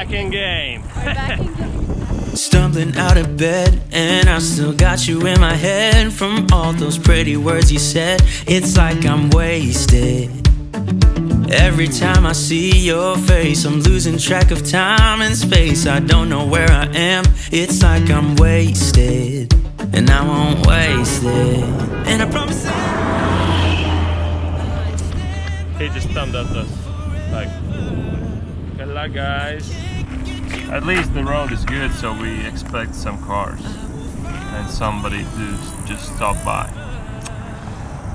back in game. We're back in game. Stumbling out of bed, and I still got you in my head. From all those pretty words you said, it's like I'm wasted. Every time I see your face, I'm losing track of time and space. I don't know where I am, it's like I'm wasted. And I won't waste it. And I promise He just thumbed up us like, good luck guys. At least the road is good, so we expect some cars and somebody to just stop by.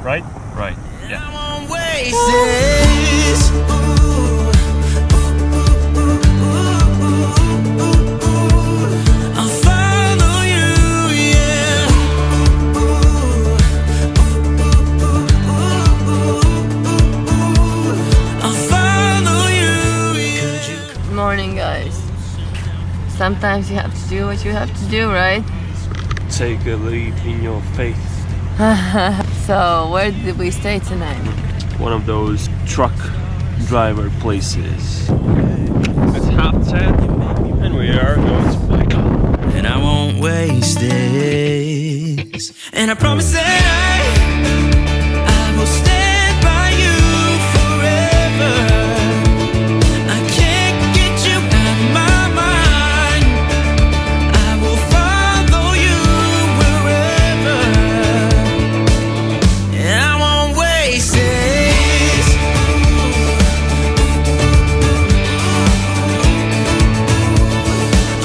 Right? Right, yeah. I won't waste this. I'll follow you, yeah. I'll follow you, yeah. Morning, guys. Sometimes you have to do what you have to do, right? Take a leap in your faith. So, where did we stay tonight? One of those truck driver places. It's 10:30 and we are going to Baikal. And I won't waste this. And I promise that I will stand by you forever. I can't get you out of my mind. I will follow you wherever. And I won't waste this.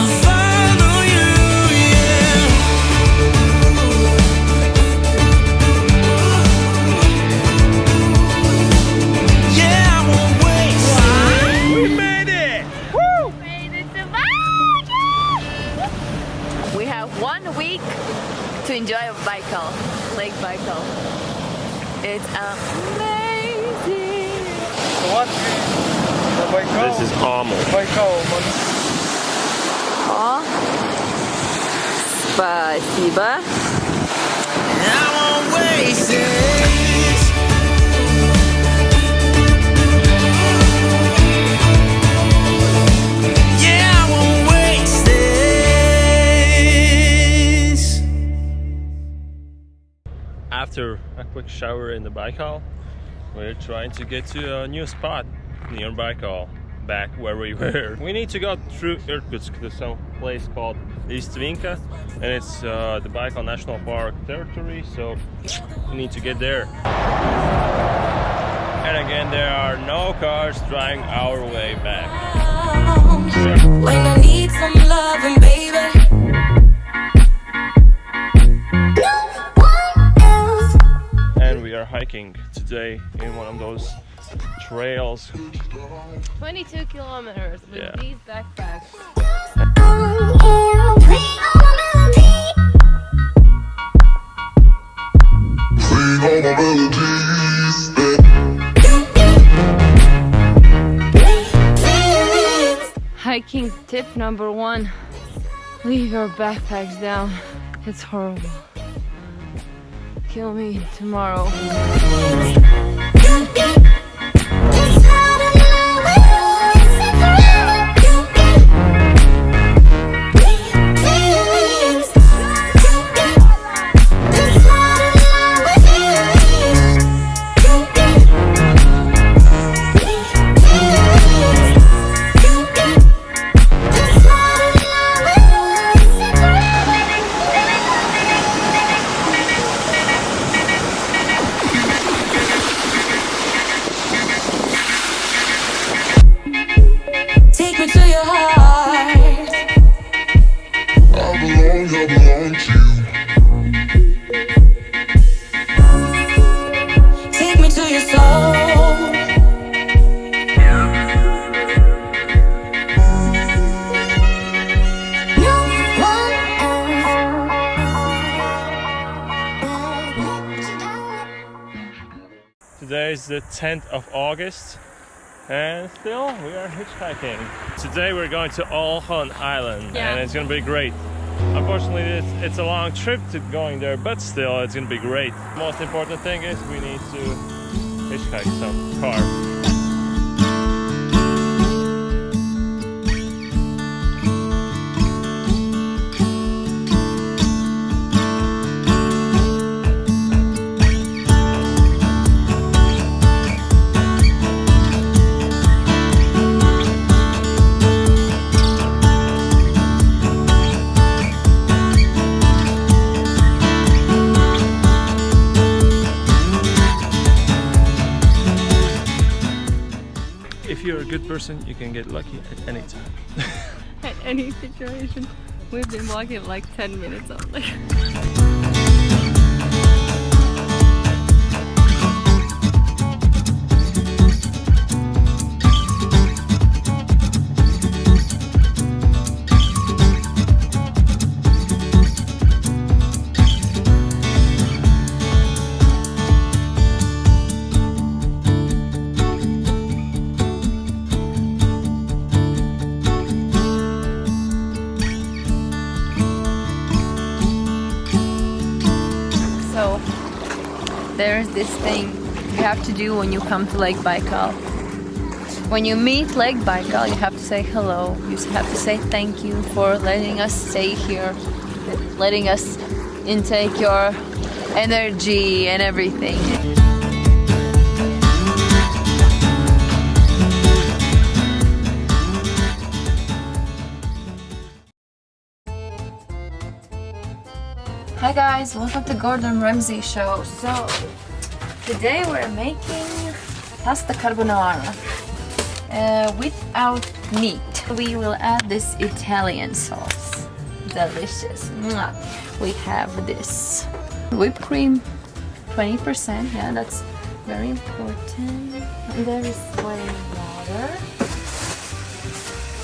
I'll follow you, yeah. Yeah, I won't waste it. We made it! Woo! Made it to Baikal! We have 1 week to enjoy Baikal, Lake Baikal. It's amazing. What? Baikal. This is almost. Baikal. Oh, спасибо. And I won't waste this. Yeah, I won't waste this. After a quick shower in the Baikal, we're trying to get to a new spot near Baikal, back where we were. We need to go through Irkutsk to some place called Istvinka, and it's the Baikal National Park territory, so we need to get there. And again, there are no cars driving our way back. When I need some loving, baby. No one else. And we are hiking today in one of those trails. 22 kilometers with Yeah. these backpacks. Hiking tip number 1. Leave your backpacks down. It's horrible. Kill me tomorrow. Take me to your heart. I belong to you. Take me to your soul. No one else. Today is the 10th of August. And still, we are hitchhiking. Today we're going to Olkhon Island, Yeah. and it's gonna be great. Unfortunately, it's a long trip to going there, but still, it's gonna be great. Most important thing is we need to hitchhike some car. you're a good person, you can get lucky at any time. At any situation. We've been walking like 10 minutes only. There's this thing you have to do when you come to Lake Baikal. When you meet Lake Baikal, you have to say hello. You have to say thank you for letting us stay here, letting us intake your energy and everything. Hi guys, welcome to Gordon Ramsay show. So today we're making pasta carbonara without meat. We will add this Italian sauce. Delicious. Mwah. We have this whipped cream, 20%. Yeah, that's very important. And there is plain water.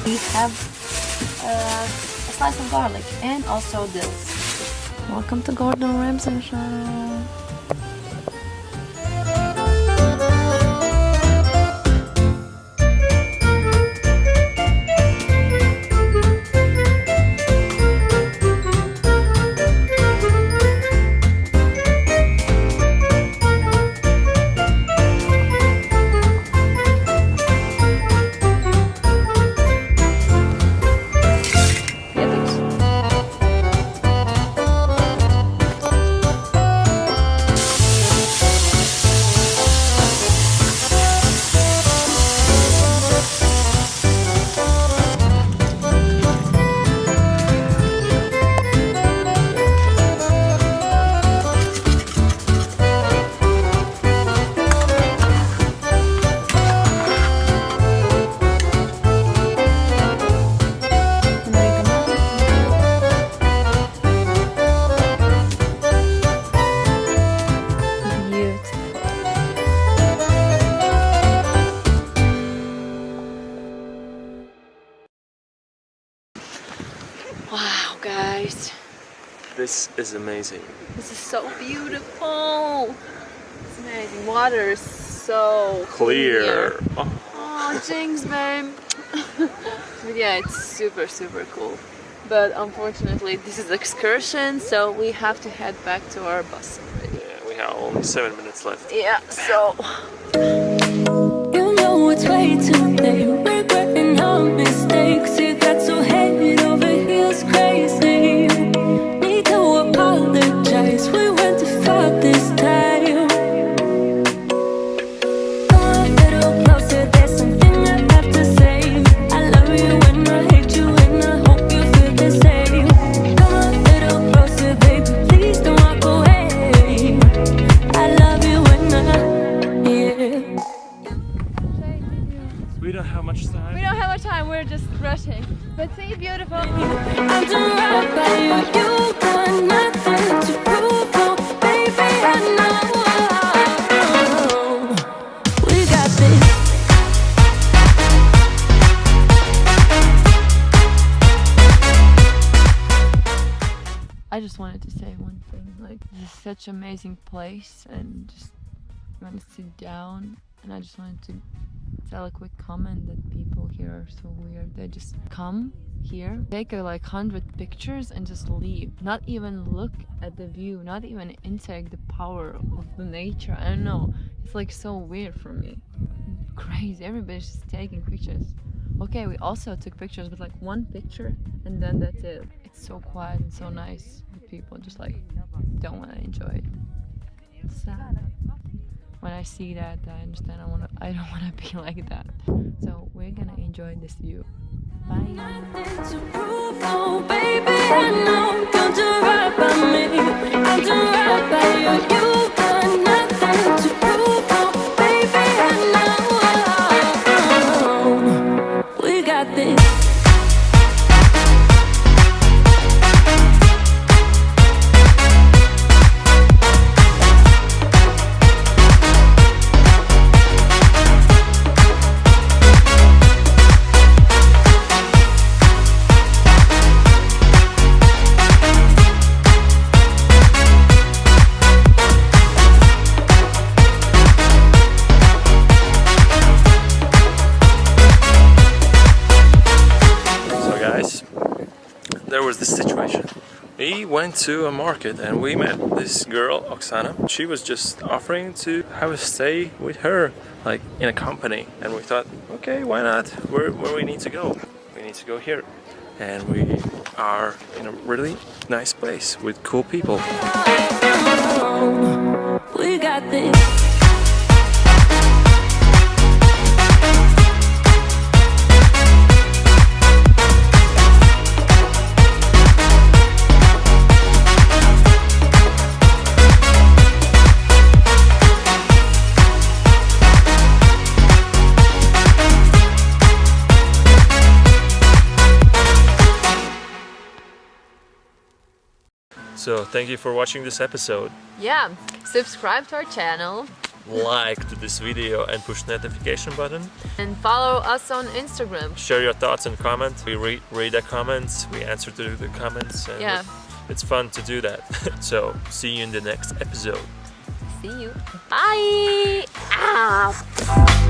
We have a slice of garlic and also this. Welcome to Gordon Ramsay show. Wow, guys. This is amazing. This is so beautiful. It's amazing. Water is so Clear. Oh, jinx, babe. But yeah, it's super, super cool. But unfortunately, this is excursion, so we have to head back to our bus already. Yeah, we have only 7 minutes left. Yeah, so... You know it's way too late. Regretting our mistakes. You got so head over heels crazy. Need to apologize. We went too far this time. Come a little closer. There's something I have to say. I love you and I hate you and I hope you feel the same. Come a little closer, baby. Please don't walk away. I love you and yeah. We don't have much time. We don't have much time, we're just rushing. But see, beautiful. I'm doing right by you. You got nothing to prove, oh, baby. I know we got this. I just wanted to say one thing. Like, this is such an amazing place, and just want to sit down. And I just wanted to tell a quick comment that people here are so weird. They just come here, take like 100 pictures and just leave. Not even look at the view, not even intake the power of the nature. I don't know. It's like so weird for me. Crazy. Everybody's just taking pictures. Okay, we also took pictures, but like one picture and then that's it. It's so quiet and so nice. People just like don't want to enjoy it. It's sad. When I see that, I understand I don't want to be like that. So we're gonna enjoy this view. Bye. Nothing to prove, oh, baby. I know you'll do right by me. I'll do right by you. You got nothing to prove, oh, baby. I know. went to a market and we met this girl, Oksana. She was just offering to have a stay with her, like in a company. And we thought, okay, why not? Where we need to go? We need to go here. And we are in a really nice place with cool people. We got this. So thank you for watching this episode. Yeah, subscribe to our channel Like to this video and push the notification button. and follow us on Instagram. Share your thoughts and comments. We read the comments, we answer to the comments, and Yeah. it's fun to do that. So see you in the next episode. See you. Bye. Ah.